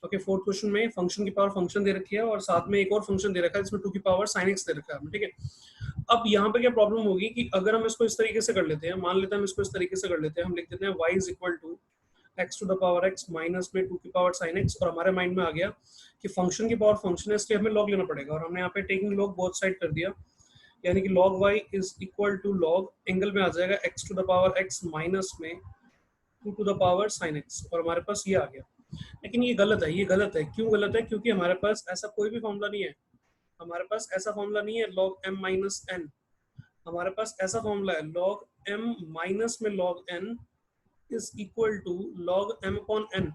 Okay, fourth question में function की power function दे रखी है और साथ में एक और फंक्शन दे रखा है जिसमें 2 की पावर sin x दे रखा है, ठीक है। अब यहाँ पे क्या प्रॉब्लम होगी कि अगर हम इसको इस तरीके से कर लेते हैं, मान लेते हैं हम इसको इस तरीके से कर लेते हैं, हम लिख देते हैं y is equal to x to the power x minus में 2 की पावर sin x, और हमारे माइंड में आ गया कि फंक्शन की पावर फंक्शन है इसलिए हमें लॉग लेना पड़ेगा, और हमने यहाँ पे टेकिंग लॉग बोथ साइड कर दिया, यानी कि log y is equal to log angle में आ जाएगा x to the power x minus में 2 to the power sin x, और हमारे पास ये आ गया। लेकिन ये गलत है, ये गलत है। क्यों गलत है? क्योंकि हमारे पास ऐसा कोई भी फॉर्मूला नहीं है, हमारे पास ऐसा फॉर्मूला नहीं है log m माइनस n, हमारे पास ऐसा फॉर्मूला है log m माइनस में log n is equal to log m upon n।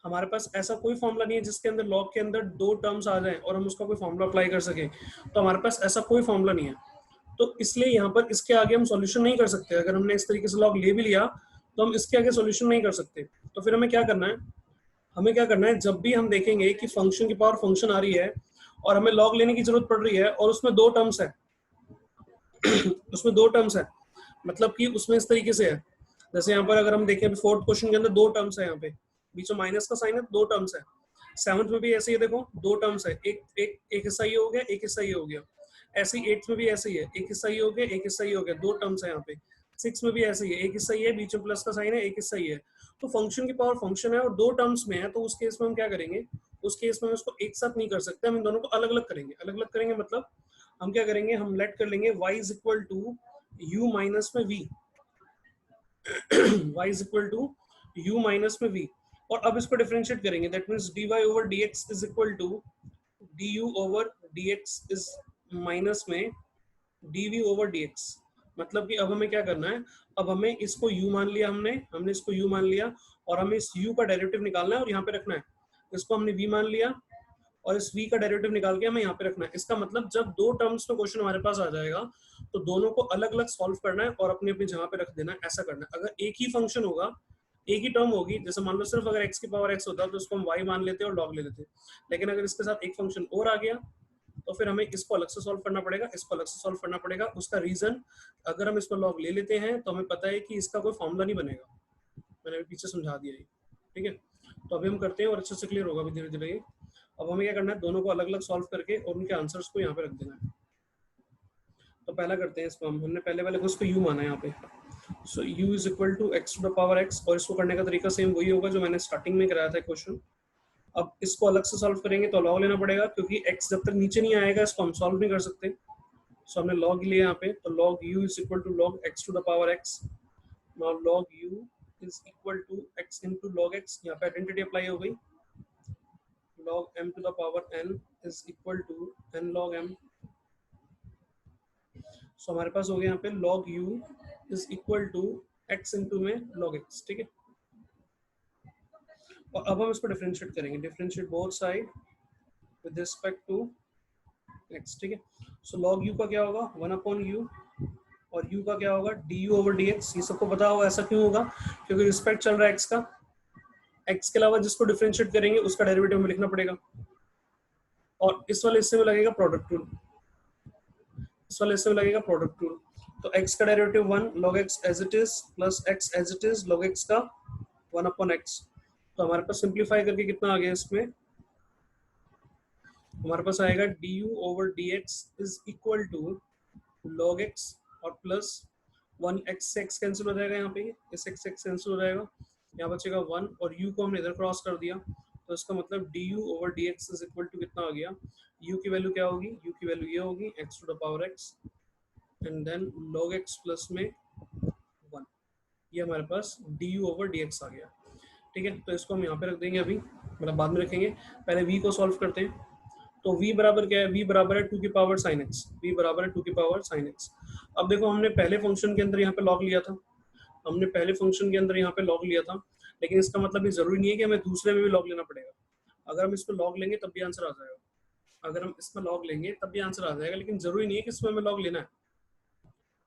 हमारे पास ऐसा कोई फॉर्मूला नहीं है जिसके अंदर log के अंदर दो टर्म्स आ जाएं और हम उसका कोई फॉर्मूला अप्लाई कर सके, तो हमारे पास ऐसा कोई फॉर्मूला नहीं है। तो इसलिए यहाँ पर इसके आगे हम सॉल्यूशन नहीं कर सकते। अगर हमने इस तरीके से log ले भी लिया तो हम इसके आगे सॉल्यूशन नहीं कर सकते। तो फिर हमें क्या करना है, हमें क्या करना है, जब भी हम देखेंगे कि फंक्शन की पावर फंक्शन आ रही है और हमें लॉग लेने की जरूरत पड़ रही है और उसमें दो टर्म्स है उसमें दो टर्म्स है, मतलब कि उसमें इस तरीके से है, जैसे यहाँ पर अगर हम देखें फोर्थ क्वेश्चन के अंदर दो टर्म्स है, यहाँ पे बीच में माइनस का साइन है, दो टर्म्स है। सेवंथ में भी ऐसे ही देखो, दो टर्म्स है, एक हिस्सा ये हो गया, एक हिस्सा ये हो गया। ऐसे ही एट्थ में भी ऐसे ही है, एक हिस्सा ये हो गया, एक हिस्सा ये हो गया, दो टर्म्स है यहाँ पे। सिक्स में भी ऐसे ही है, एक हिस्सा ये है, बीच में प्लस का साइन है, एक हिस्सा ये है। तो फंक्शन की पावर फंक्शन है और दो टर्म्स में है, तो उस केस में हम क्या करेंगे, उस केस में हम इसको एक साथ नहीं कर सकते, हम इन दोनों को अलग अलग करेंगे। अलग अलग करेंगे मतलब हम क्या करेंगे, हम लेट कर लेंगे y is equal to u minus में v y is equal to u minus में v, और अब इसको डिफरेंशिएट करेंगे, that means dy over dx is equal to du over dx is minus में dv ओवर dx। मतलब कि अब हमें क्या करना है, अब हमें इसको u मान लिया, हमने इसको u मान लिया और हमें इस u का डेरिवेटिव निकालना है और यहाँ पे रखना है। इसको हमने v मान लिया और इस v का डेरिवेटिव निकाल के हमें यहाँ पे रखना है। इसका मतलब जब दो टर्म्स में क्वेश्चन हमारे पास आ जाएगा तो दोनों को अलग अलग सॉल्व करना है और अपनी अपनी जगह पे रख देना है, ऐसा करना है। अगर एक ही फंक्शन होगा, एक ही टर्म होगी, जैसे मान लो सिर्फ अगर x की पावर x होता तो उसको हम y मान लेते और log ले लेते, लेकिन अगर इसके साथ एक फंक्शन और आ गया तो फिर हमें इसको अलग से सॉल्व करना पड़ेगा, इसको अलग से सॉल्व करना पड़ेगा। उसका रीजन, अगर हम इसको log ले लेते हैं तो हमें पता है कि इसका कोई फॉर्मूला नहीं बनेगा, मैंने अभी पीछे समझा दिया है, ठीक है। तो अभी हम करते हैं और अच्छे से क्लियर होगा धीरे धीरे ये। अब हमें क्या करना है, दोनों को अलग अलग सॉल्व करके और उनके आंसर्स को यहाँ पे रख देना है। तो पहला करते हैं इसको, हमने पहले वाले को इसको u माना है यहाँ पे, so u is equal to x to the power x, और इसको करने का तरीका सेम वही होगा जो मैंने स्टार्टिंग में कराया था क्वेश्चन। अब इसको अलग से सॉल्व करेंगे तो log लेना पड़ेगा, क्योंकि x जब तक नीचे नहीं आएगा इसको हम सॉल्व नहीं कर सकते। सो हमने log लिया यहाँ पे, तो log u is equal to log x to the power x। Now log u is equal to x into log x, यहाँ पे आइडेंटिटी अप्लाई हो गई। log m to the power n is equal to n log m। सो हमारे पास हो गया यहाँ पे log u is equal to x into में log x, ठीक है। और अब हम इसको डिफरेंशिएट करेंगे, differentiate both side with respect to x, ठीक है। सो log u का क्या होगा, 1 अपॉन u, और u का क्या होगा, du ओवर dx। ये सबको पता होगा, ऐसा क्यों होगा, क्योंकि रिस्पेक्ट चल रहा है x का। x के अलावा जिसको डिफरेंशिएट करेंगे उसका डेरिवेटिव हमें लिखना पड़ेगा, और इस वाले हिस्से में लगेगा प्रोडक्ट रूल, इस वाले हिस्से में लगेगा प्रोडक्ट रूल। तो x का derivative 1 log x as it is plus x as it is log x का 1 अपॉन x। तो हमारे पास सिंप्लीफाई करके कितना आ गया, इसमें हमारे पास आएगा du over dx is equal to log x और प्लस 1 x से x कैंसिल हो जाएगा, यहाँ पे इस x से x कैंसिल हो जाएगा, यहाँ बचेगा 1 और u को हमने इधर क्रॉस कर दिया, तो इसका मतलब du over dx is equal to कितना आ गया, u की वैल्यू क्या होगी, u की वैल्यू ये होगी x to the power x and then log x plus में 1। ये हमारे पास du ओवर dx आ गया, ठीक है। तो इसको हम यहाँ पे रख देंगे, अभी मतलब बाद में रखेंगे, पहले v को सॉल्व करते हैं। तो v बराबर क्या है, v बराबर है 2 की पावर sin x, v बराबर है 2 की पावर sin x। अब देखो हमने पहले फंक्शन के अंदर यहाँ पे log लिया था, हमने पहले फंक्शन के अंदर यहाँ पे log लिया था, लेकिन इसका मतलब ये जरूरी नहीं है कि हमें दूसरे में भी log लेना पड़ेगा। अगर हम इसमें log लेंगे तब भी आंसर आ जाएगा, अगर हम इसमें log लेंगे तब भी आंसर आ जाएगा, लेकिन जरूरी नहीं है कि इसमें हमें log लेना है।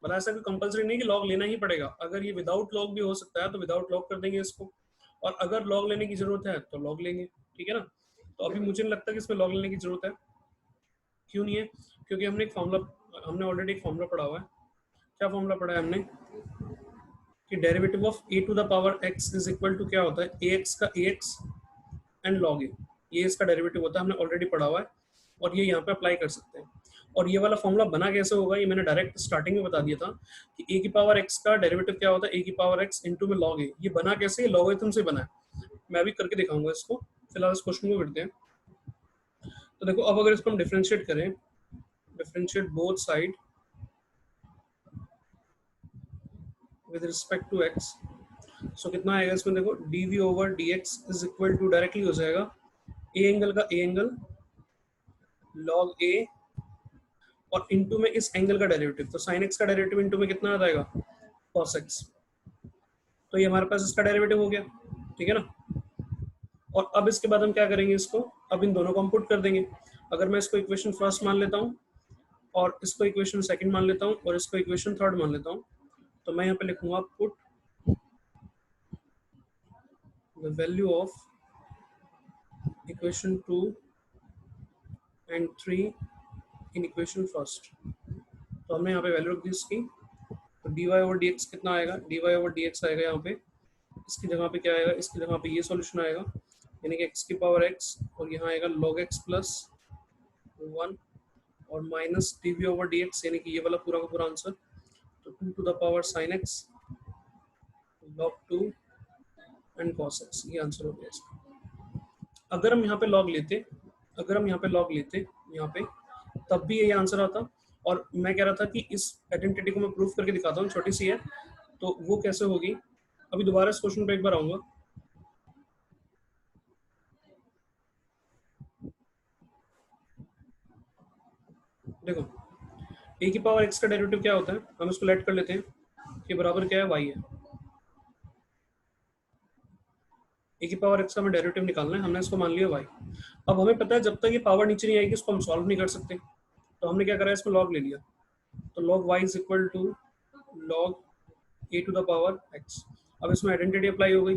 मतलब ऐसा कोई कंपलसरी नहीं कि log लेना ही पड़ेगा, अगर ये विदाउट log भी हो सकता है तो विदाउट log कर देंगे इसको, और अगर log लेने की जरूरत है तो log लेंगे, ठीक है ना। तो अभी मुझे नहीं लगता कि इसमें log लेने की जरूरत है। क्यों नहीं है, क्योंकि हमने एक फॉर्मूला, हमने ऑलरेडी एक फॉर्मूला पढ़ा हुआ है। क्या फॉर्मूला पढ़ा है हमने, कि derivative of a to the power x is equal to क्या होता है, ax का ax एंड log a, ये इसका डेरिवेटिव होता है, हमने ऑलरेडी पढ़ा हुआ है और ये यहाँ पे अप्लाई कर सकते हैं। और ये वाला फॉर्मूला बना कैसे होगा, ये मैंने डायरेक्ट स्टार्टिंग में बता दिया था कि a की पावर x का डेरिवेटिव क्या होता है, a की पावर x इंटू में log a। ये बना कैसे, ये लॉगरिथम से बना है, मैं अभी करके दिखाऊंगा इसको। फिलहाल इस क्वेश्चन को करते हैं। तो देखो अब अगर इसको हम डिफरेंशिएट करें, differentiate both side with respect to x, so कितना आएगा इसमें, देखो dv over dx is equal to, directly हो जाएगा a एंगल का a एंगल log a और इनटू में इस एंगल का डेरिवेटिव, तो sin x का डेरिवेटिव इनटू में कितना आ जाएगा, cos x। तो ये हमारे पास इसका डेरिवेटिव हो गया, ठीक है ना। और अब इसके बाद हम क्या करेंगे, इसको अब इन दोनों को हम पुट कर देंगे। अगर मैं इसको इक्वेशन फर्स्ट मान लेता हूँ और इसको इक्वेशन सेकंड मान लेता हूँ और इसको इक्वेशन थर्ड मान लेता हूँ, तो मैं यहाँ पे लिखूंगा put the value of equation 2 and 3 in equation first. तो हमने यहाँ पे वैल्यू रख दी इसकी, तो dy ओवर dx कितना आएगा, dy ओवर dx आएगा यहाँ पे, इसकी जगह पे क्या आएगा, इसकी जगह पे ये सॉल्यूशन आएगा, यानी कि x की पावर x और यहाँ आएगा log x प्लस 1 और माइनस dv ओवर dx, यानी कि ये वाला पूरा का पूरा आंसर, तो 2 to the power sin x log 2 and cos x, ये आंसर हो गया इसका। अगर हम यहाँ पे log लेते, अगर हम यहाँ पे log लेते यहाँ पे, तब भी ये आंसर आता। और मैं कह रहा था कि इस आइडेंटिटी को मैं प्रूफ करके दिखाता हूँ, छोटी सी है, तो वो कैसे होगी। अभी दोबारा इस क्वेश्चन पे एक बार आऊंगा। देखो a की पावर x का डेरिवेटिव क्या होता है, हम इसको लेट कर लेते हैं कि बराबर क्या है, y है। a की पावर x का हमें डेरिवेटिव निकालना है, हमने इसको मान लिया y। अब हमें पता है जब तक ये पावर नीचे नहीं आएगी इसको हम सॉल्व नहीं कर सकते, तो हमने क्या करा है, इसमें log ले लिया, तो log y is equal to log a to the power x। अब इसमें आइडेंटिटी अप्लाई हो गई,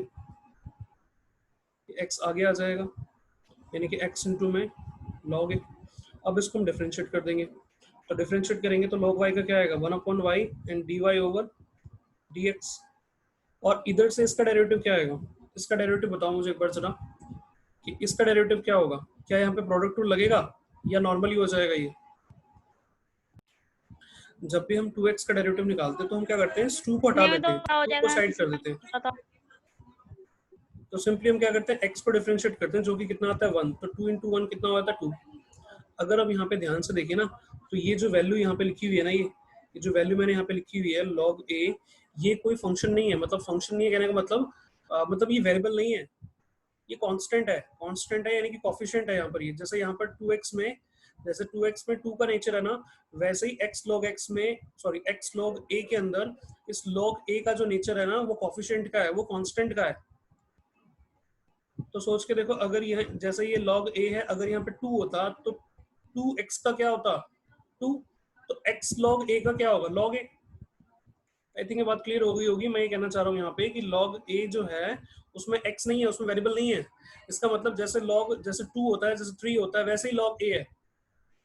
x आगे आ जाएगा, यानी कि x इंटू में log a। अब इसको हम डिफरेंशिएट कर देंगे, तो डिफरेंशिएट करेंगे तो log y का क्या आएगा, 1 upon y and dy over dx। और इधर से इसका डेरिवेटिव क्या आएगा, इसका डेरिवेटिव बताओ मुझे एक बार जरा कि इसका डेरिवेटिव क्या होगा, क्या यहाँ पे प्रोडक्ट रूल लगेगा या नॉर्मली हो जाएगा। ये जब भी हम 2x का डेरिवेटिव निकालते हैं तो हम क्या करते हैं, इस 2 को हटा देते हैं, 2 को साइड कर देते हैं, तो सिंपली हम क्या करते हैं, x को डिफरेंशिएट करते हैं, जो कि कितना आता है 1, तो 2 इंटू 1 कितना होता है 2। अगर अब यहाँ पे ध्यान से देखिए ना, तो ये जो वैल्यू यहाँ पे लिखी हुई है ना, ये जो वैल्यू मैंने यहाँ पे लिखी हुई है log a, ये कोई फंक्शन नहीं है, मतलब फंक्शन नहीं है कहने का मतलब ये वेरिएबल नहीं है, ये कांस्टेंट है, कांस्टेंट है यानी कि कोफिशिएंट है यहाँ पर। ये जैसे यहाँ पर 2x में, जैसे 2x में 2 का नेचर है ना, वैसे ही x log x में, सॉरी x log a के अंदर इस log a का जो नेचर है ना, वो कोफिशिएंट का है, वो कांस्टेंट का है। तो सोच के देखो, अगर ये जैसे ये log a है, अगर यहाँ पे 2 होता तो 2x का क्या होता 2, तो x log a का क्या होगा log a। आई थिंक ये बात क्लियर हो गई होगी। मैं ये कहना चाह रहा हूँ यहाँ पे कि log a जो है उसमें x नहीं है, उसमें वेरिएबल नहीं है। इसका मतलब जैसे log जैसे 2 होता है, जैसे 3 होता है, वैसे ही log a है।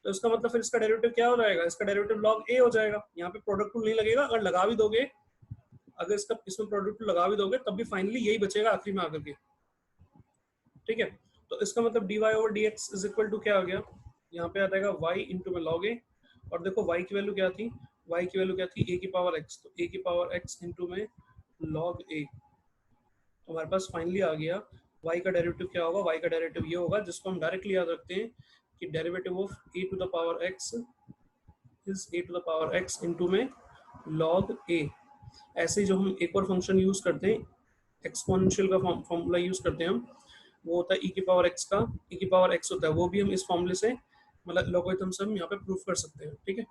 तो इसका मतलब फिर इसका डेरिवेटिव क्या हो जाएगा, इसका डेरिवेटिव log a हो जाएगा। यहाँ पे प्रोडक्ट रूल नहीं लगेगा, अगर लगा भी दोगे, अगर इसमें प्रोडक्ट रूल लगा भी दोगे तब भी फाइनली यही बचेगा आखिरी में आकर के, ठीक है। तो इसका मतलब dy over dx is equal to क्या हो गया, यहाँ पे आ जाएगा y इंटू में log a। और देखो y की वैल्यू क्या थी, y की वैल्यू क्या थी, a की पावर x, तो a की पावर x इंटू में log a। तो हमारे पास फाइनली आ गया y का डेरिवेटिव क्या होगा, y का डेरिवेटिव ये होगा, जिसको हम डायरेक्टली याद रखते हैं कि derivative of a to the power x is a to the power x into में log a। ऐसे ही जो हम एक और फंक्शन यूज करते हैं, एक्सपोनेंशियल का फॉर्मूला यूज करते हैं हम, वो होता है e की पावर x का, e की पावर x होता है, वो भी हम इस फॉर्मूले से, मतलब लॉगरिथम से हम यहाँ पे प्रूफ कर सकते हैं, ठीक है।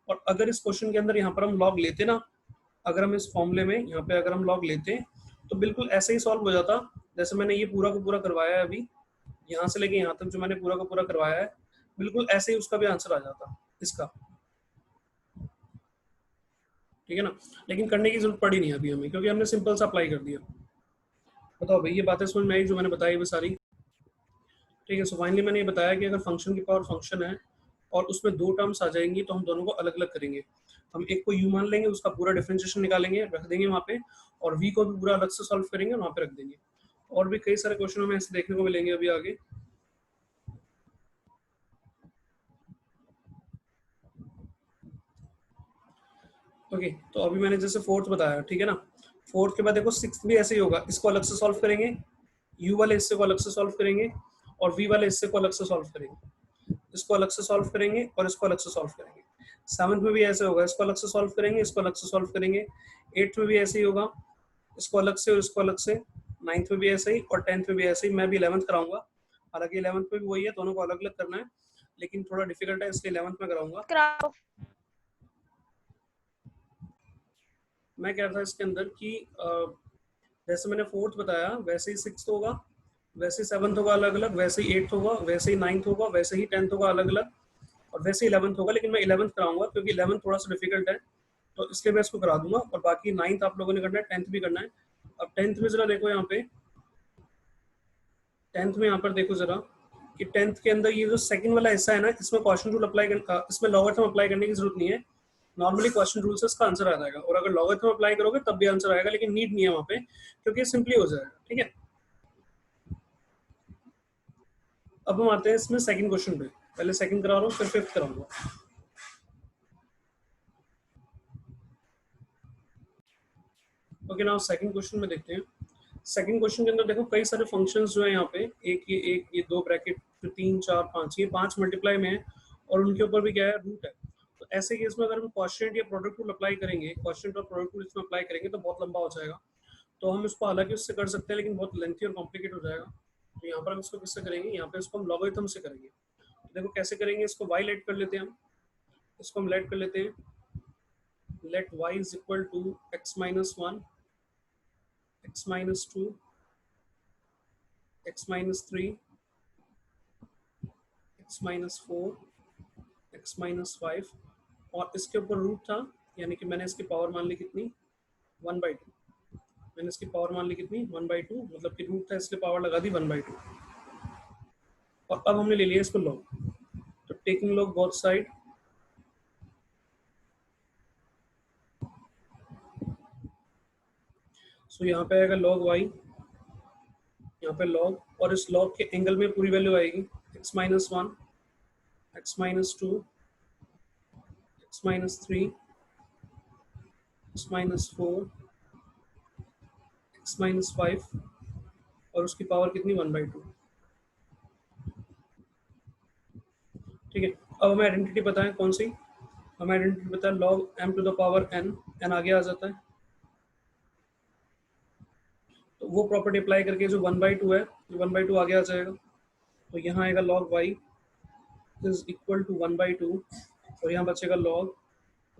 और अगर इस क्वेश्चन के अंदर यहाँ पर हम लॉग लेते ना, अगर हम इस फॉर्मूले में यहाँ पे अगर हम लॉग लेते तो बिल्कुल ऐसे ही सॉल्व हो जाता, जैसे मैंने ये पूरा का पूरा करवाया है अभी, यहाँ से लेके यहाँ तक जो मैंने पूरा का पूरा करवाया है, बिल्कुल ऐसे ही उसका भी आंसर आ जाता इसका, ठीक है ना। लेकिन करने की जरूरत पड़ी नहीं अभी हमें, क्योंकि हमने सिंपल सा अप्लाई कर दिया। बताओ भाई, ये बातें समझ में आई जो मैंने बताई वो सारी, ठीक है। सो फाइनली मैंने ये बताया कि अगर फंक्शन की पावर फंक्शन है और उसमें 2 टर्म्स आ जाएंगी तो हम दोनों को अलग अलग करेंगे। हम एक को u मान लेंगे, उसका पूरा डिफरेंशिएशन निकालेंगे, रख देंगे वहाँ पे, और v को भी पूरा अलग से सॉल्व करेंगे और वहाँ पे रख देंगे। और भी कई सारे क्वेश्चन हमें ऐसे देखने को मिलेंगे अभी आगे। ओके, तो अभी मैंने जैसे फोर्थ बताया, ठीक है ना। फोर्थ के बाद देखो सिक्स भी ऐसे ही होगा, इसको अलग से सॉल्व करेंगे, यू वाले हिस्से को अलग से सॉल्व करेंगे, और वी वाले हिस्से को अलग से सॉल्व करेंगे, इसको अलग से सॉल्व करेंगे और इसको अलग से सॉल्व करेंगे। सेवंथ में भी ऐसे होगा, इसको अलग से सॉल्व करेंगे, इसको अलग से सॉल्व करेंगे। एट्थ में भी ऐसे ही होगा, इसको अलग से और इसको अलग से। नाइन्थ में भी ऐसे ही और टेंथ में भी ऐसे ही। मैं भी 11th कराऊंगा, हालांकि 11th में भी वही है, दोनों को अलग अलग करना है, लेकिन थोड़ा डिफिकल्ट है इसलिए 11th में कराऊंगा। मैं कह रहा था इसके अंदर कि जैसे मैंने फोर्थ बताया वैसे ही सिक्स होगा, वैसे ही सेवन्थ होगा अलग अलग, वैसे ही एट्थ होगा, वैसे ही नाइन्थ होगा, वैसे ही टेंथ होगा अलग अलग, और वैसे ही 11th होगा। लेकिन मैं 11th कराऊंगा क्योंकि 11th थोड़ा सा डिफिकल्ट है, तो इसलिए मैं इसको करा दूंगा। और बाकी 9th आप लोगों ने करना है, 10th भी करना है। अब 10th में जरा देखो यहाँ पे, 10th में यहाँ पर देखो जरा कि 10th के अंदर ये जो सेकंड वाला हिस्सा है ना, इसमें क्वेश्चन रूल अप्लाई करना, इसमें लॉगरिथम अप्लाई करने की जरूरत नहीं है। नॉर्मली क्वेश्चन रूल से इसका आंसर आ जाएगा, और अगर लॉगरिथम अप्लाई करोगे तब भी आंसर आएगा, लेकिन नीड नहीं है वहाँ पे, क्योंकि सिंपली हो जाएगा। ठीक है, अब हम आते हैं इसमें सेकंड क्वेश्चन पे। पहले सेकंड करा रहा हूँ, फिर फिफ्थ कराऊंगा। ओके, नाउ सेकंड क्वेश्चन में देखते हैं। सेकंड क्वेश्चन के अंदर देखो कई सारे फंक्शंस जो है यहाँ पे, एक ये दो ब्रैकेट, फिर तीन चार पांच, ये पांच मल्टीप्लाई में है, और उनके ऊपर भी क्या है, रूट है। तो ऐसे केस में अगर हम क्वोशिएंट या प्रोडक्ट रूल अप्लाई करेंगे, क्वोशिएंट और प्रोडक्ट रूल इसमें अप्लाई करेंगे तो बहुत लंबा हो जाएगा। तो हम इसको हालांकि उससे कर सकते हैं, लेकिन बहुत लेंथी और कॉम्प्लिकेट हो जाएगा। तो यहाँ पर हम इसको किससे करेंगे, यहाँ पे इसको हम लॉगरिथम से करेंगे। तो देखो कैसे करेंगे, इसको y लेट कर लेते हैं हम, इसको हम लेट कर लेते हैं। Let y is equal to x minus one, x minus two, x minus three, x minus four, x minus five, और इसके ऊपर रूट था, यानी कि मैंने इसकी पावर मान ली कितनी, 1/2। मैंने इसकी पावर मान ली कितनी, 1/2, मतलब कि रूट था इसलिए पावर लगा दी 1/2। और अब हमने ले लिया इसको लॉग, तो taking log both side, so यहाँ पे आएगा लॉग y, यहाँ पे लॉग, और इस लॉग के एंगल में पूरी वैल्यू आएगी, x minus one, x minus two, x minus three, x minus four, x minus five, और उसकी पावर कितनी, 1/2। ठीक है, अब हमें आइडेंटिटी पता है कौन सी, हमें आइडेंटिटी पता है log m to the power n, n आगे आ जाता है। तो वो प्रॉपर्टी अप्लाई करके जो 1/2 है, 1/2 आगे आ जाएगा। तो यहाँ आएगा log y is equal to 1/2, और यहाँ बचेगा log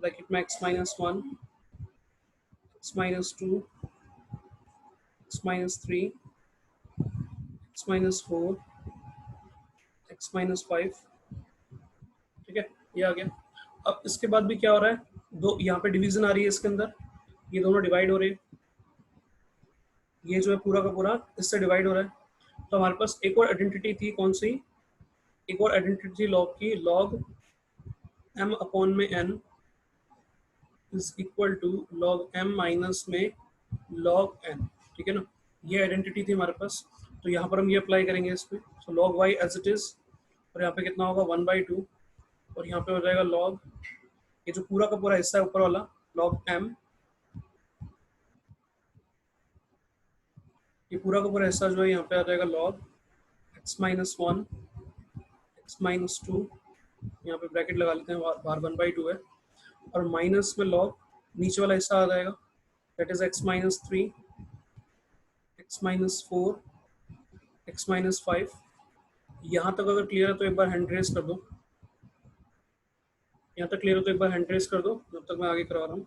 ब्रैकेट में x minus one, x minus two, x minus three, x minus four, x minus five. ठीक है, ये आ गया। अब इसके बाद भी क्या हो रहा है, दो यहाँ पे डिवीजन आ रही है इसके अंदर, ये दोनों डिवाइड हो रहे हैं, ये जो है पूरा का पूरा इससे डिवाइड हो रहा है। तो हमारे पास एक और आइडेंटिटी थी, कौन सी, एक और आइडेंटिटी थी लॉग की, लॉग m अपॉन में n is equal to log m minus में लॉग n। ठीक है ना, ये आइडेंटिटी थी हमारे पास। तो यहाँ पर हम ये अप्लाई करेंगे इसमें, तो log y as it is, और यहाँ पे कितना होगा, 1/2, और यहाँ पे हो जाएगा लॉग, ये जो पूरा का पूरा हिस्सा है ऊपर वाला, लॉग m, ये पूरा का पूरा हिस्सा जो है यहाँ पे आ जाएगा log x minus one, x minus to, यहाँ पे ब्रैकेट लगा लेते हैं, बार 1/2 है, और माइनस में लॉग नीचे वाला हिस्सा आ जाएगा, that is x minus three, x minus four, x minus five. यहाँ तक अगर क्लियर है तो एक बार हैंड रेस कर दो, यहाँ तक क्लियर हो तो एक बार हैंड रेस कर दो, जब तक मैं आगे करवा रहा हूँ।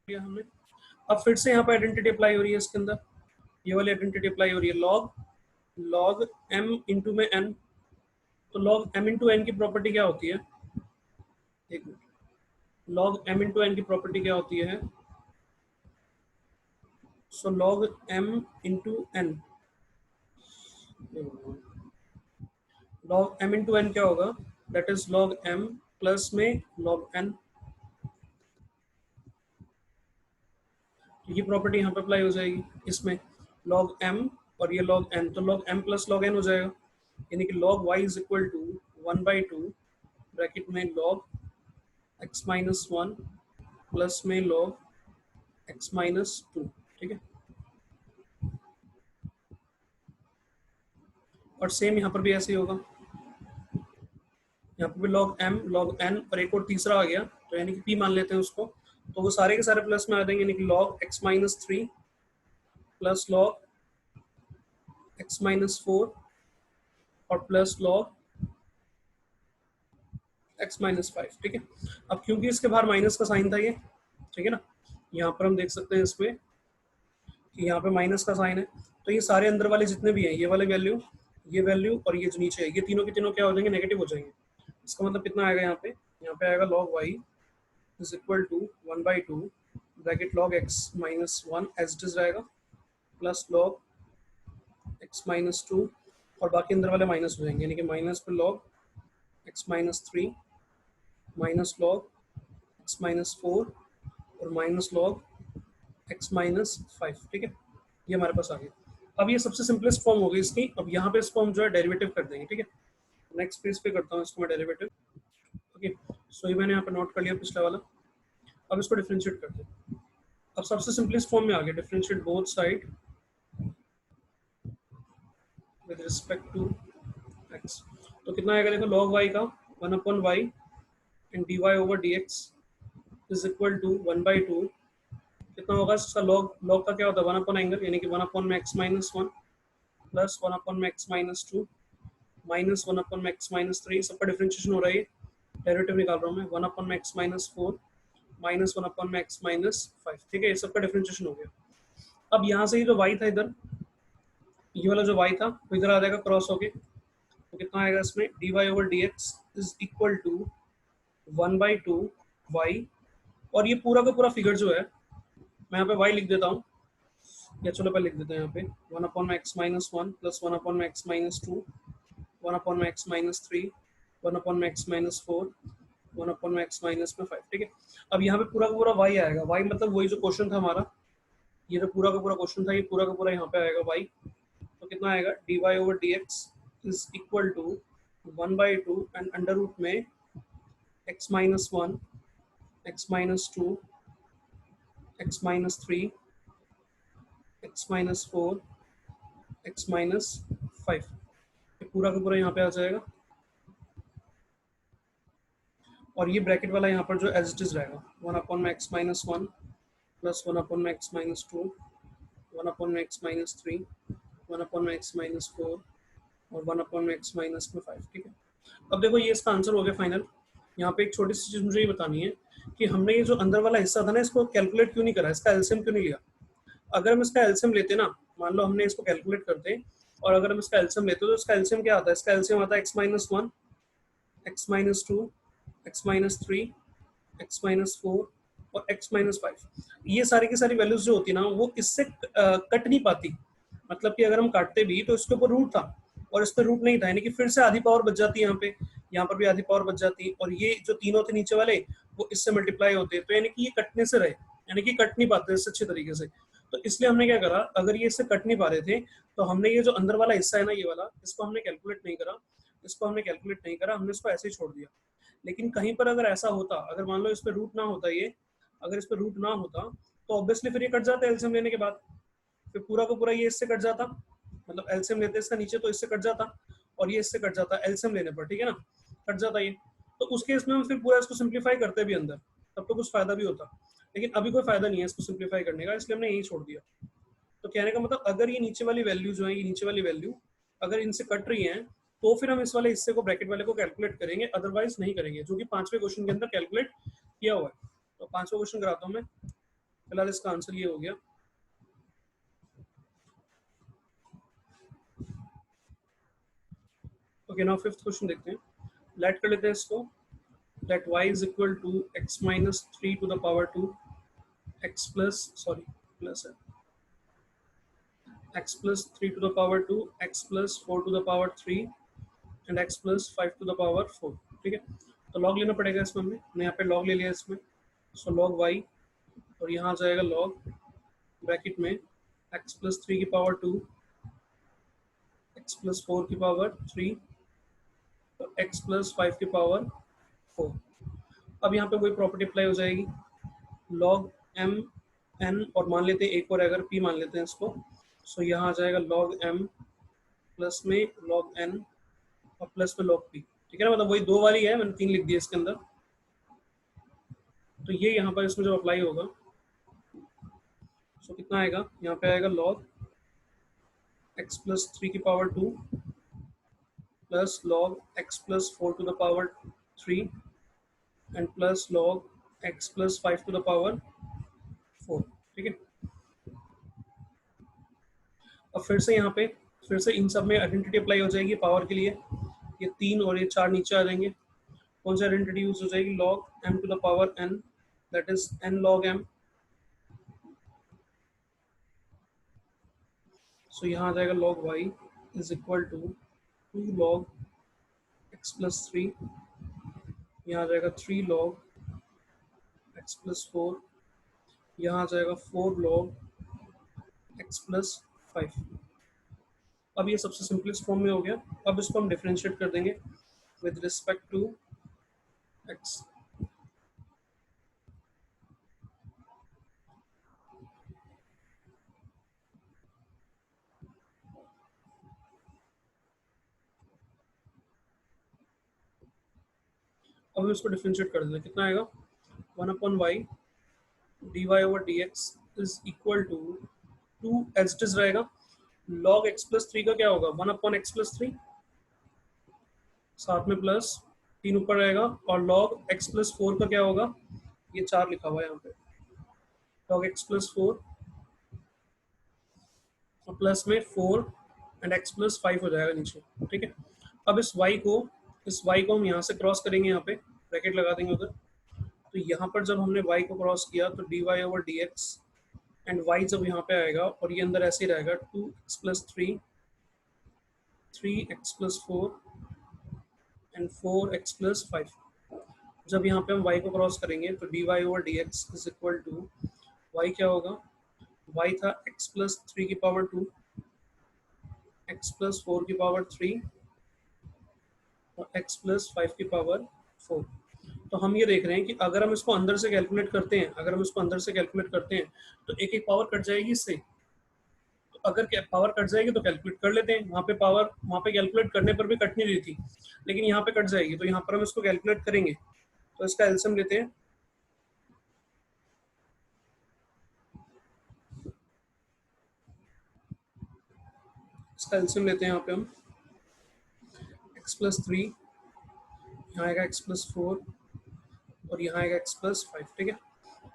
हमने अब फिर से यहाँ पे आइडेंटिटी अप्लाई हो रही है इसके अंदर, ये वाली आइडेंटिटी अप्लाई हो रही है, लॉग लॉग m इंटू में n। तो लॉग m इंटू n की प्रॉपर्टी क्या होती है, एक minute, log m into n की प्रॉपर्टी क्या होती है, so log m into n, log m into n क्या होगा, that is log m plus में लॉग n। ये प्रॉपर्टी यहाँ पे अप्लाई हो जाएगी इसमें, log m और ये log n, तो log m plus log n हो जाएगा, यानी कि log y is equal to 1/2 bracket में log x माइनस 1 प्लस में log x माइनस 2। ठीक है, और सेम यहाँ पर भी ऐसे ही होगा, यहाँ पर भी log m log n और एक और तीसरा आ गया, तो यानी कि p मान लेते हैं उसको, तो वो सारे के सारे प्लस में आ जाएंगे, यानी कि log x minus 3 plus log x minus 4 और प्लस log x माइनस 5। ठीक है, अब क्योंकि इसके बाहर माइनस का साइन था ये, ठीक है ना, यहाँ पर हम देख सकते हैं इसमें कि यहाँ पे माइनस का साइन है, तो ये सारे अंदर वाले जितने भी हैं, ये वाले वैल्यू, ये वैल्यू और ये जो नीचे है, ये तीनों के तीनों क्या हो जाएंगे, नेगेटिव हो जाएंगे। इसका मतलब कितना आएगा यहाँ पे आएगा log y is equal to 1/2 bracket log x minus 1 as it is रहेगा प्लस log x माइनस 2 और बाकी अंदर वाले माइनस हो जाएंगे, यानी कि माइनस पे log x minus 3 minus log x minus 4 और माइनस log x माइनस 5। ठीक है, ये हमारे पास आ गया। अब ये सबसे सिंपलेस्ट फॉर्म हो गई इसकी, अब यहाँ पे इसको हम जो है डेरिवेटिव कर देंगे। ठीक है, नेक्स्ट पेज पे करता हूँ इसको मैं डेरिवेटिव। ओके, सो ये मैंने यहाँ पे नोट कर लिया पिछला वाला, अब इसको डिफरेंशिएट करते हैं। अब सबसे सिंपलेस्ट फॉर्म में आ गया, differentiate both side with respect to x, तो कितना आएगा देखो, log y का 1/y and dy over dx is equal to 1/2, कितना होगा इसका log का क्या होता है 1 एंगल, यानी कि 1 में x माइनस 1 प्लस 1 में x माइनस 2 माइनस 1 में x माइनस 3, सबका डिफरेंशिएशन हो रहा है, डेरिवेटिव निकाल रहा हूँ मैं, 1 में x माइनस 4 माइनस 1 में x माइनस 5। ठीक है, ये सबका डिफरेंशिएशन हो गया। अब यहाँ से ये जो y था इधर, ये वाला जो y था वो इधर आ जाएगा क्रॉस होके, तो कितना आएगा इसमें, dy over dx is equal to 1/2 y, और ये पूरा का पूरा फिगर जो है मैं यहाँ पे y लिख देता हूँ, या चलो पहले लिख देते हैं यहाँ पे 1 में x माइनस 1 प्लस 1 में x माइनस 2 1 में x माइनस 3 1 में x माइनस 4 1 में x माइनस में 5। ठीक है, अब यहाँ पे पूरा का पूरा y आएगा, y मतलब वही जो क्वेश्चन था हमारा, ये जो पूरा का पूरा क्वेश्चन था, ये पूरा का पूरा यहाँ पे आएगा y, तो कितना आएगा, dy over dx is equal to 1/2 and under root में x minus 1 x minus 2 x minus 3 x minus 4 x minus 5, पूरा का पूरा यहाँ पे आ जाएगा, और ये ब्रैकेट वाला यहाँ पर जो एज इट इज रहेगा 1 में x माइनस 1 प्लस 1 में x माइनस 2 1 में x माइनस 3 1 में x माइनस 4 और 1 में x माइनस में 5। ठीक है, अब देखो ये इसका आंसर हो गया फाइनल। यहाँ पे एक छोटी सी चीज मुझे ये बतानी है कि हमने ये जो अंदर वाला हिस्सा था ना, इसको कैलकुलेट क्यों नहीं करा, इसका एलसीएम क्यों नहीं लिया। अगर हम इसका एलसीएम लेते ना, मान लो हमने इसको कैलकुलेट करते और अगर हम इसका एलसीएम लेते तो इसका एलसीएम क्या आता है, इसका एलसीएम आता है x minus 1 x minus 2 x minus 3 x minus 4 और x माइनस 5। ये सारी की सारी वैल्यूज जो होती है ना, वो इससे कट नहीं पाती, मतलब कि अगर हम काटते भी तो इसके ऊपर रूट था और इस पर रूट नहीं था, यानी कि फिर से आधी पावर बच जाती है, यहाँ पर भी आधी पावर बच जाती, और ये जो तीनों थे नीचे वाले वो इससे मल्टीप्लाई होते हैं, तो यानी कि ये कटने से रहे, यानी कि कट नहीं पाते इससे अच्छे तरीके से। तो इसलिए हमने क्या करा, अगर ये इससे कट नहीं पा रहे थे तो हमने ये जो अंदर वाला हिस्सा है ना, ये वाला, इसको हमने कैलकुलेट नहीं करा, हमने इसको ऐसे ही छोड़ दिया। लेकिन कहीं पर अगर ऐसा होता, अगर मान लो इस पर रूट ना होता, ये अगर इस पर रूट ना होता तो ऑब्वियसली फिर ये कट जाता एलसीएम लेने के बाद, फिर पूरा का पूरा ये इससे कट जाता, मतलब एलसीएम लेते इसका नीचे तो इससे कट जाता और ये इससे कट जाता एलसीएम लेने पर, ठीक है ना, कट जाता ये। तो उस केस में हम फिर पूरा इसको सिंप्लीफाई करते भी अंदर, तब तो कुछ फायदा भी होता, लेकिन अभी कोई फायदा नहीं है इसको सिंप्लीफाई करने का, इसलिए हमने यही छोड़ दिया। तो कहने का मतलब अगर ये नीचे वाली वैल्यू जो है, ये नीचे वाली वैल्यू अगर इनसे कट रही है तो फिर हम इस वाले हिस्से को, ब्रैकेट वाले को कैलकुलेट करेंगे, अदरवाइज नहीं करेंगे, जो कि 5वें क्वेश्चन के अंदर कैलकुलेट किया हुआ है। तो 5वां क्वेश्चन कराता हूँ मैं, फिलहाल इसका आंसर ये हो गया। ओके, नाउ 5th क्वेश्चन देखते हैं, लेट कर लेते हैं इसको, let y is equal to x minus 3 to the power 2 x plus, sorry plus है, x plus 3 to the power 2 x plus 4 to the power 3 and x plus 5 to the power 4। ठीक है, तो log लेना पड़ेगा इसमें, हमने यहाँ पे log ले लिया इसमें, सो log y और यहाँ आ जाएगा log ब्रैकेट में x प्लस 3 की पावर 2, x प्लस 4 की पावर 3 और x प्लस 5 की पावर 4। अब यहाँ पे वही प्रॉपर्टी अप्लाई हो जाएगी, लॉग m n, और मान लेते हैं एक और अगर p मान लेते हैं इसको, सो यहाँ आ जाएगा लॉग m प्लस में लॉग n और प्लस में लॉग p। ठीक है ना, मतलब वही दो वाली है, मैंने 3 लिख दिया इसके अंदर। तो ये यहाँ पर इसमें जब अप्लाई होगा सो कितना आएगा, यहाँ पे आएगा लॉग x प्लस 3 की power 2 plus log x plus 4 to the power 3 and plus log x plus 5 to the power 4। ठीक है, अब फिर से यहाँ पे फिर से इन सब में आइडेंटिटी अप्लाई हो जाएगी पावर के लिए, ये 3 और ये 4 नीचे आ जाएंगे। कौन सी आइडेंटिटी यूज हो जाएगी, log m to the power n, that is n log m। So यहाँ आ जाएगा log y is equal to 2 log x plus 3, यहाँ आ जाएगा 3 log x प्लस 4, यहाँ आ जाएगा 4 log x प्लस 5। अब ये सबसे सिंपलेस्ट फॉर्म में हो गया। अब इसको हम डिफरेंशिएट कर देंगे विद रिस्पेक्ट टू x। अब हम इसको डिफरेंशिएट कर देंगे, कितना आएगा, 1/y dy over dx is equal to 2 as it is रहेगा। log x प्लस 3 का क्या होगा, 1/x प्लस 3, साथ में प्लस 3 ऊपर रहेगा, और log x प्लस 4 का क्या होगा, ये 4 लिखा हुआ है यहाँ पे, log x प्लस 4 और प्लस में 4 एंड x प्लस 5 हो जाएगा नीचे। ठीक है, अब इस y को हम यहाँ से क्रॉस करेंगे, यहाँ पे ब्रैकेट लगा देंगे उधर। तो यहाँ पर जब हमने y को क्रॉस किया तो dy over dx and y जब यहाँ पे आएगा और ये अंदर ऐसे ही रहेगा 2x plus 3, 3x plus 4 and 4x plus 5। जब यहाँ पे हम y को क्रॉस करेंगे तो dy over dx is equal to y क्या होगा, y था x प्लस 3 की पावर 2, x प्लस 4 की पावर 3 और x प्लस 5 की पावर 4। तो हम ये देख रहे हैं कि अगर हम इसको अंदर से कैलकुलेट करते हैं, तो एक एक पावर कट जाएगी इससे। तो अगर पावर कट जाएगी तो कैलकुलेट कर लेते हैं, वहाँ पे कैलकुलेट करने पर भी कट नहीं रही थी, लेकिन यहाँ पे कट जाएगी, तो यहाँ पर हम इसको कैलकुलेट करेंगे। तो इसका एलसीएम लेते हैं, यहाँ पे हम x प्लस 3, यहाँ आएगा x प्लस 4 और यहाँ आएगा x प्लस 5। ठीक है,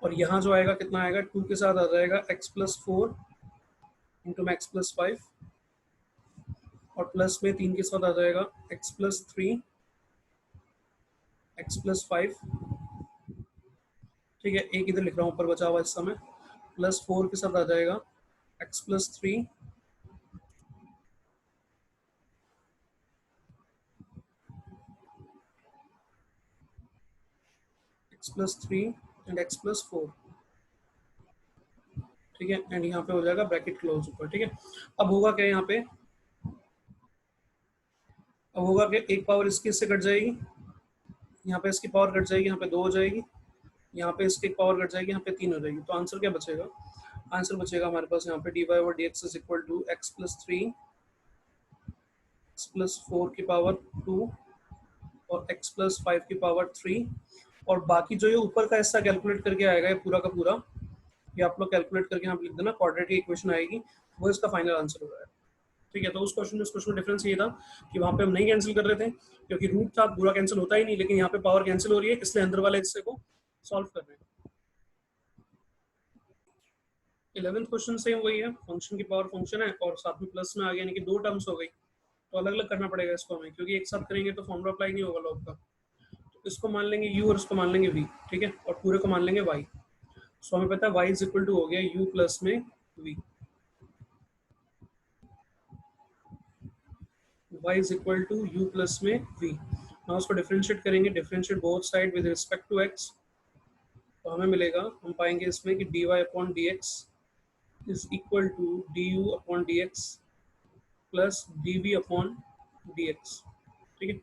और यहाँ जो आएगा कितना आएगा, 2 के साथ आ जाएगा x प्लस 4 इंटू में x प्लस 5 और प्लस में 3 के साथ आ जाएगा x प्लस 3, x प्लस 5। ठीक है, एक इधर लिख रहा हूँ ऊपर बचा हुआ इस समय, प्लस 4 के साथ आ जाएगा x plus 3, x plus 3 and x plus 4। ठीक है, एंड यहाँ पे हो जाएगा ब्रैकेट क्लोज ऊपर। ठीक है, अब होगा क्या, यहाँ पे अब होगा कि एक पावर इसकी इससे कट जाएगी, यहाँ पे इसकी पावर कट जाएगी, यहाँ पे 2 हो जाएगी, यहाँ पे इसकी पावर कट जाएगी, यहाँ पे 3 हो जाएगी। तो आंसर क्या बचेगा, आंसर बचेगा हमारे पास यहाँ पे dy over dx is equal to x plus 3, x plus 4 की पावर 2 और x प्लस 5 की पावर 3, और बाकी जो ये ऊपर का हिस्सा कैलकुलेट करके आएगा ये पूरा का पूरा, ये आप लोग कैलकुलेट करके यहाँ लिख देना, क्वाड्रेटिक इक्वेशन आएगी, वो इसका फाइनल आंसर हो रहा है। ठीक है, तो उस क्वेश्चन में इस क्वेश्चन में डिफरेंस ये था कि वहाँ पे हम नहीं कैंसिल कर रहे थे क्योंकि रूट था, पूरा कैंसिल होता ही नहीं, लेकिन यहाँ पे पावर कैंसिल हो रही है, इसलिए अंदर वाले हिस्से को सॉल्व कर रहे हैं। 11th क्वेश्चन सेम वही है, फंक्शन की पावर फंक्शन है और साथ में प्लस में आ गया, यानी कि 2 टर्म्स हो गई, तो अलग अलग करना पड़ेगा इसको हमें, क्योंकि एक साथ करेंगे तो फॉर्मूला अप्लाई नहीं होगा लॉग का। तो इसको मान लेंगे u और इसको मान लेंगे v। ठीक है, और पूरे को मान लेंगे y। सो हमें पता है y इज इक्वल टू हो गया u प्लस में v, y is equal to u plus में v। ना उसको डिफरेंशिएट करेंगे, differentiate both side with respect to x, तो हमें मिलेगा, हम पाएंगे इसमें कि dy upon dx is equal to d u upon d x plus d v upon d x. ठीक है,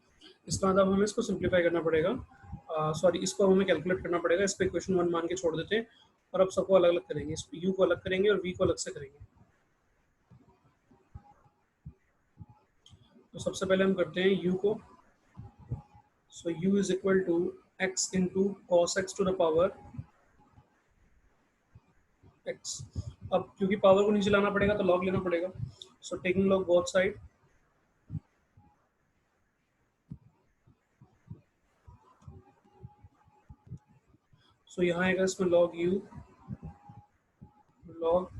इसका मतलब हमें इसको सिंप्लीफाई करना पड़ेगा, सॉरी इसको हमें कैलकुलेट करना पड़ेगा। इस पर इक्वेशन 1 मान के छोड़ देते हैं और अब सबको अलग अलग करेंगे, इस यू को अलग करेंगे और वी को अलग से करेंगे। तो सबसे पहले हम करते हैं यू को। So u is equal to x into cos x to the power x. अब क्योंकि पावर को नीचे लाना पड़ेगा तो लॉग लेना पड़ेगा। So taking log both side, so यहाँ आएगा इसमें log u log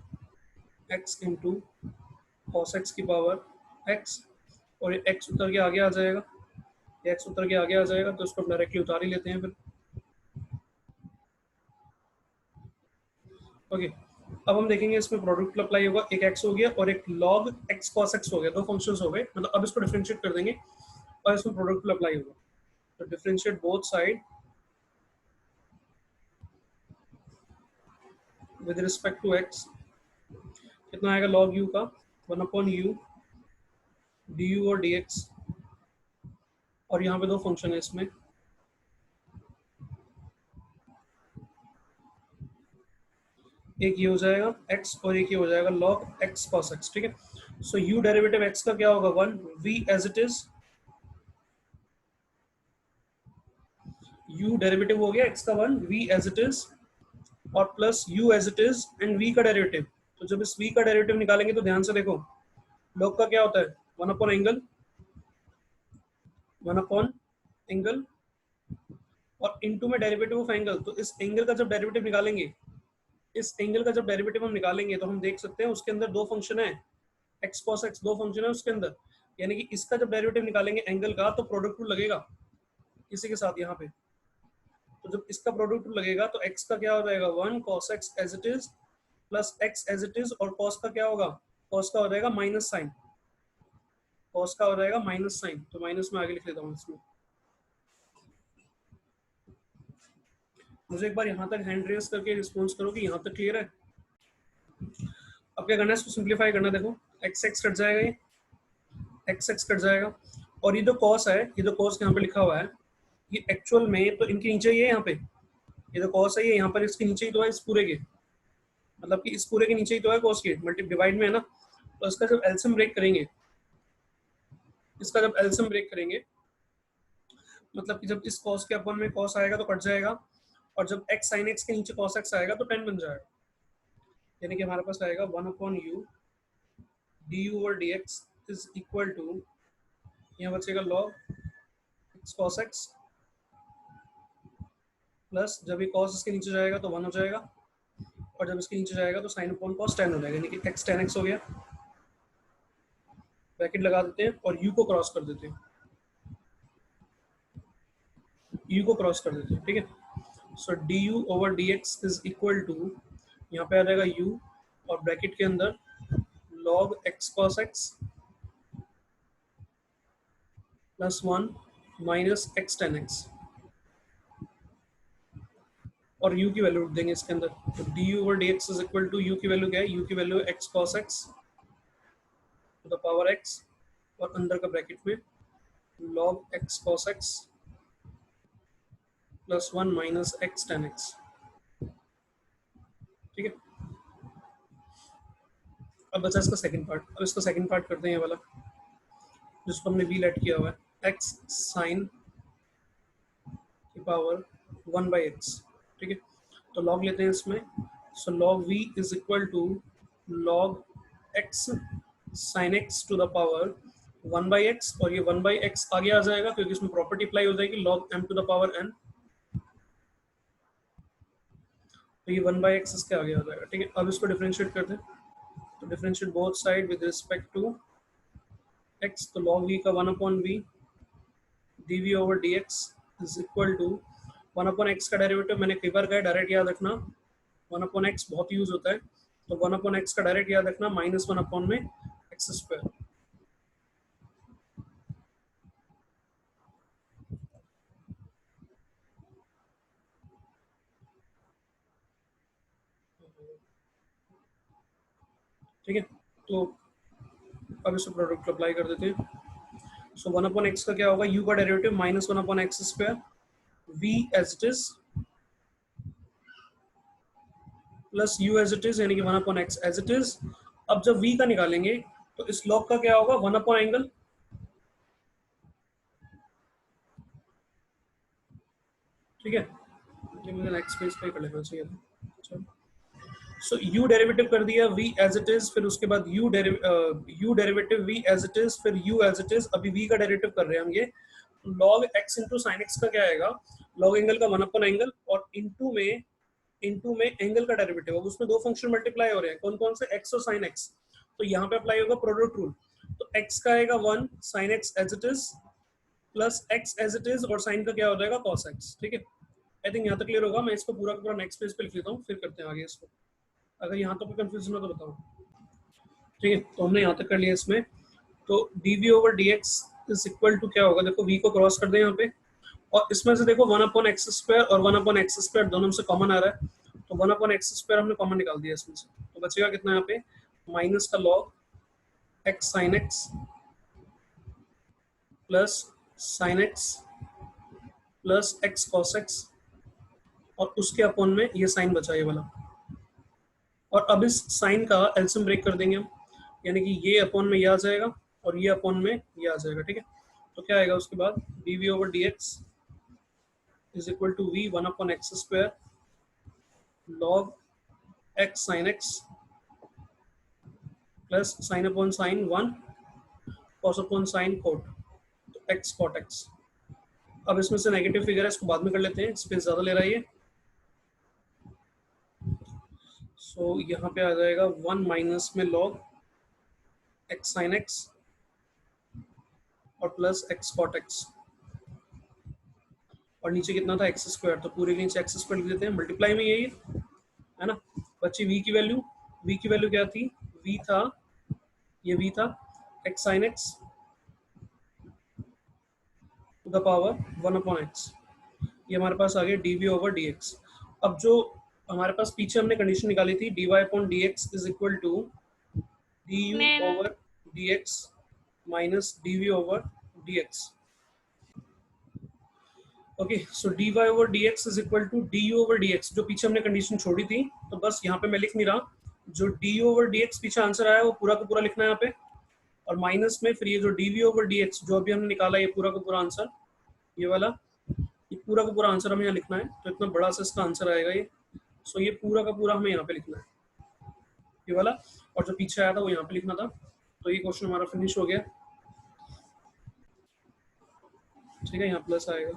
x into cos x की पावर एक्स, और ये एक्स उतर के आगे आ जाएगा, ये एक्स उतर के आगे आ जाएगा तो इसको डायरेक्टली उतार ही लेते हैं फिर। ओके, अब हम देखेंगे इसमें प्रोडक्ट अप्लाई होगा, एक एक्स हो गया और एक लॉग एक्स कॉस एक्स हो गया, दो फंक्शंस हो गए, मतलब अब इसको डिफरेंशिएट कर देंगे और इसमें प्रोडक्ट अप्लाई होगा। तो differentiate both side with respect to x, कितना आएगा लॉग यू का 1/u डी यू और डी एक्स, और यहाँ पे दो फंक्शन है इसमें, एक ये हो जाएगा x और एक ये हो जाएगा log x cos x। ठीक है, सो u डेरिवेटिव x का क्या होगा 1 v as it is, u derivative हो गया x का 1 v एज इट इज, और plus u as it is and v का डेरिवेटिव। तो जब इस v का डेरिवेटिव निकालेंगे तो ध्यान से देखो, log का क्या होता है 1/एंगल और इनटू में डेरिवेटिव ऑफ एंगल। तो इस एंगल का जब डेरिवेटिव निकालेंगे, इस एंगल का जब डेरिवेटिव हम निकालेंगे तो हम देख सकते हैं उसके अंदर दो फंक्शन है, एक्स कॉस एक्स दो फंक्शन है उसके अंदर, यानी कि इसका जब डेरिवेटिव निकालेंगे एंगल का तो प्रोडक्ट रूल लगेगा इसी के साथ यहाँ पे। तो जब इसका प्रोडक्ट रूल लगेगा तो एक्स का क्या हो जाएगा 1 cos x as it is plus x as it is, और कॉस का क्या होगा, कॉस का हो जाएगा माइनस साइन, कॉस का हो जाएगा माइनस साइन, तो माइनस में आगे लिख लेता हूँ इसमें। मुझे एक बार यहाँ तक हैंड रेस करके रिस्पॉन्स करो कि यहाँ तक क्लियर है। अब क्या करना है, इसको सिंप्लीफाई करना, देखो एक्स एक्स कट जाएगा, ये एक्स एक्स कट जाएगा, और ये जो कॉस है, ये जो कॉस यहाँ पे लिखा हुआ है, ये एक्चुअल में तो इनके नीचे ही है, यहाँ पे ये जो कॉस है ये यहाँ पर इसके नीचे ही तो है, इस पूरे के, मतलब कि इस पूरे के नीचे ही तो है कॉस के, मल्टी डिवाइड में है ना। तो इसका जब एलसीएम ब्रेक करेंगे, इसका जब एलसीएम ब्रेक करेंगे मतलब कि जब इस कॉस के अपन में कॉस आएगा तो कट जाएगा, और जब एक्स साइन एक्स के नीचे कॉस एक्स आएगा तो टेन बन जाएगा, यानी कि हमारे पास आएगा 1/u डी यू और d x is equal to, यहाँ बचेगा log x cos x, plus जब ये कॉस इसके नीचे जाएगा तो 1 हो जाएगा, और जब इसके नीचे जाएगा तो साइन अपॉन कॉस 10 हो जाएगा, यानी कि एक्स 10x हो गया। ब्रैकेट लगा देते हैं और u को क्रॉस कर देते हैं, u को क्रॉस कर देते हैं। ठीक है, so d u over d x is equal to, यहाँ पे आ जाएगा u और ब्रैकेट के अंदर log x cos x plus 1 minus x tan x, और u की वैल्यू देंगे इसके अंदर। तो d u over d x is equal to u की वैल्यू क्या है, u की value x cos x to the power x, और अंदर का ब्रैकेट में log x cos x plus 1 minus x tan x। ठीक है, अब बचा इसका सेकंड पार्ट, अब इसका सेकंड पार्ट करते हैं ये वाला जिसको हमने v लेट किया हुआ है, x साइन की पावर 1/x। ठीक है, तो log लेते हैं इसमें, so log v is equal to log x sin x to the power 1/x, और ये 1/x आगे आ जाएगा क्योंकि इसमें प्रॉपर्टी अप्लाई हो जाएगी log m to the power n, तो ये 1/x इसके आगे आ जाएगा। ठीक है, अब इसको डिफरेंशिएट करते हैं, तो differentiate both side with respect to x, तो log v का 1/v dv over dx is equal to 1/x का डेरिवेटिव मैंने कई बार कहा डायरेक्ट याद रखना, 1/x बहुत यूज होता है, तो 1/x का डायरेक्ट याद रखना माइनस 1 में एक्स स्क्वायर। ठीक है, तो अब इसे प्रोडक्ट अप्लाई कर देते हैं। सो 1/x का क्या होगा, u का derivative -1/x² v as it is plus u as it is, यानी कि 1/x एज इट इज। अब जब v का निकालेंगे तो इस log का क्या होगा, 1/एंगल, ठीक है। ये मुझे नेक्स्ट पेज पे कर लेना चाहिए था। सो u डेरिवेटिव कर दिया v एज इट इज, फिर उसके बाद u derivative v as it is, फिर u एज इट इज। अभी v का डेरिवेटिव कर रहे हैं हम। ये log x into sine x का क्या आएगा, log एंगल का 1/एंगल, और इंटू में एंगल का डेरिवेटिव। अब उसमें दो फंक्शन मल्टीप्लाई हो रहे हैं, कौन कौन से, x और साइन x। तो यहाँ पे अप्लाई होगा प्रोडक्ट रूल। तो x का आएगा 1 sine x as it is plus x as it is, और साइन का क्या हो जाएगा, cos x। ठीक है, आई थिंक यहाँ तक क्लियर होगा। मैं इसको पूरा का पूरा नेक्स्ट पेज पे लिख लेता हूँ, फिर करते हैं आगे इसको। अगर यहाँ तक कोई कंफ्यूजन हो तो बताओ। ठीक है, तो हमने यहाँ तक कर लिया इसमें। तो dv/dx इज इक्वल टू क्या होगा, देखो v को क्रॉस कर दें यहाँ पे, और इसमें से देखो 1/x² और 1/x² दोनों से कॉमन आ रहा है। तो 1/x² हमने कॉमन निकाल दिया इसमें से, तो बचेगा कितना यहाँ पे, माइनस का log x sin x plus sin x plus x cos x, और उसके अपॉन में ये साइन बचा ये वाला। और अब इस साइन का एलसीएम ब्रेक कर देंगे हम, यानी कि ये अपॉन में ये आ जाएगा और ये अपॉन में ये आ जाएगा। ठीक है, तो क्या आएगा उसके बाद, dv/dx is equal to v 1/x² log x sin x plus sine upon sine 1 cos upon sine cot, तो x cot x। अब इसमें से नेगेटिव फिगर है, इसको बाद में कर लेते हैं, स्पेस ज्यादा ले रहा है ये। सो यहाँ पे आ जाएगा 1 माइनस में log x sin x और प्लस x cot x, और नीचे कितना था, x², तो पूरे के नीचे x² लिख देते हैं। मल्टीप्लाई में यही है ना, बच्ची v की वैल्यू क्या थी, v था, ये v था x sin x to the power 1/x। ये हमारे पास आ गया dv/dx। अब जो हमारे पास पीछे हमने कंडीशन निकाली थी, dy/dx is equal to du/dx minus dv/dx। Okay, so dy/dx is equal to du/dx, जो पीछे हमने कंडीशन छोड़ी थी। तो बस यहाँ पे मैं लिख नहीं रहा, जो du/dx पीछे आंसर आया वो पूरा का पूरा लिखना है यहाँ पे, और माइनस में फिर ये जो dv/dx जो अभी हमने निकाला, ये पूरा का पूरा आंसर, ये वाला, ये पूरा का पूरा आंसर हमें यहाँ लिखना है। तो इतना बड़ा सा इसका आंसर आएगा ये। सो ये पूरा का पूरा हमें यहाँ पे लिखना है, ये वाला, और जो पीछे आया था वो यहाँ पे लिखना था। तो ये क्वेश्चन हमारा फिनिश हो गया। ठीक है, यहाँ प्लस आएगा।